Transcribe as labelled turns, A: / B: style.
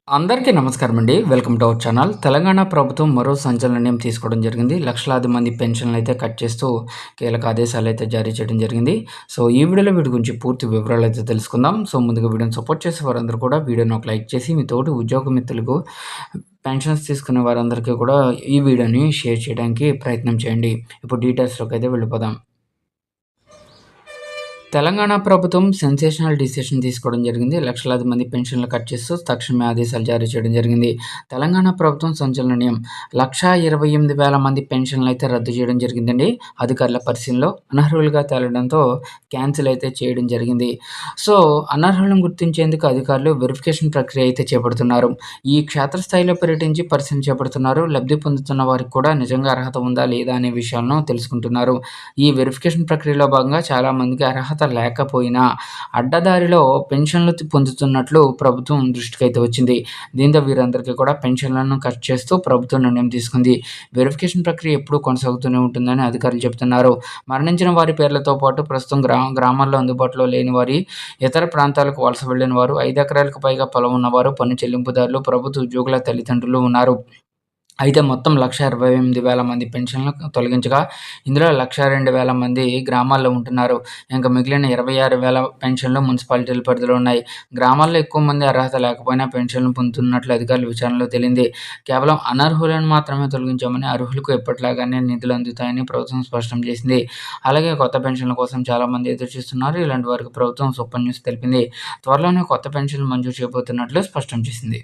A: అందరికీ నమస్కారం అండి. Welcome to our channel. Telangana ప్రభుత్వం మరో సంచలన నిర్ణయం తీసుకోవడం జరిగింది. లక్షలాది మంది పెన్షన్లు అయితే కట్ చేస్తూ కీలక ఆదేశాలు అయితే జారీ చేయడం జరిగింది. సో ఈ వీడియోలో వీటి గురించి పూర్తి వివరాలు అయితే తెలుసుకుందాం. సో ముందుగా వీడియోని సపోర్ట్ చేసే వారందరూ కూడా వీడియోని ఒక లైక్ చేసి మీ తోటి ఉద్యోగ మిత్రులకు పెన్షన్స్ తీసుకునే వారందరికీ కూడా ఈ వీడియోని షేర్ చేయడానికి ప్రయత్నం చేయండి. ఇప్పుడు డీటెయిల్స్లోకి అయితే వెళ్ళిపోదాం. తెలంగాణ ప్రభుత్వం సెన్సేషనల్ డిసిషన్ తీసుకోవడం జరిగింది. లక్షలాది మంది పెన్షన్లు కట్ చేస్తూ తక్షణమే ఆదేశాలు జారీ చేయడం జరిగింది. తెలంగాణ ప్రభుత్వం సంచలన నిర్ణయం 1,28,000 మంది పెన్షన్లు అయితే రద్దు చేయడం జరిగిందండి. అధికారుల పరిశీలనలో అనర్హులుగా తేలడంతో క్యాన్సిల్ అయితే చేయడం జరిగింది. సో అనర్హులను గుర్తించేందుకు అధికారులు వెరిఫికేషన్ ప్రక్రియ అయితే చేపడుతున్నారు. ఈ క్షేత్రస్థాయిలో పర్యటించి పరిశీలన చేపడుతున్నారు. లబ్ధి పొందుతున్న వారికి కూడా నిజంగా అర్హత ఉందా లేదా అనే విషయాలను తెలుసుకుంటున్నారు. ఈ వెరిఫికేషన్ ప్రక్రియలో భాగంగా చాలామందికి అర్హత లేకపోయినా అడ్డదారిలో పెన్షన్లు పొందుతున్నట్లు ప్రభుత్వం దృష్టికైతే వచ్చింది. దీంతో వీరందరికీ కూడా పెన్షన్లను కట్ చేస్తూ ప్రభుత్వం నిర్ణయం తీసుకుంది. వెరిఫికేషన్ ప్రక్రియ ఎప్పుడూ కొనసాగుతూనే ఉంటుందని అధికారులు చెబుతున్నారు. మరణించిన వారి పేర్లతో పాటు ప్రస్తుతం గ్రామాల్లో అందుబాటులో లేని వారి, ఇతర ప్రాంతాలకు వలస వెళ్లిన వారు, 5 ఎకరాలకు పైగా పొలం ఉన్నవారు, పన్ను చెల్లింపుదారులు, ప్రభుత్వ ఉద్యోగుల తల్లిదండ్రులు ఉన్నారు. అయితే మొత్తం 1,28,000 మంది పెన్షన్లను తొలగించగా, ఇందులో 1,02,000 మంది గ్రామాల్లో ఉంటున్నారు. ఇంకా మిగిలిన 26,000 పెన్షన్లు మున్సిపాలిటీల పరిధిలో ఉన్నాయి. గ్రామాల్లో ఎక్కువ మంది అర్హత లేకపోయినా పెన్షన్లు పొందుతున్నట్లు అధికారుల విచారణలో తేలింది. కేవలం అనర్హులను మాత్రమే తొలగించామని, అర్హులకు ఎప్పటిలాగానే నిధులు అందుతాయని ప్రభుత్వం స్పష్టం చేసింది. అలాగే కొత్త పెన్షన్ల కోసం చాలామంది ఎదురుచూస్తున్నారు. ఇలాంటి వారికి ప్రభుత్వం సూపర్ న్యూస్ తెలిపింది. త్వరలోనే కొత్త పెన్షన్లు మంజూరు చేయబోతున్నట్లు స్పష్టం చేసింది.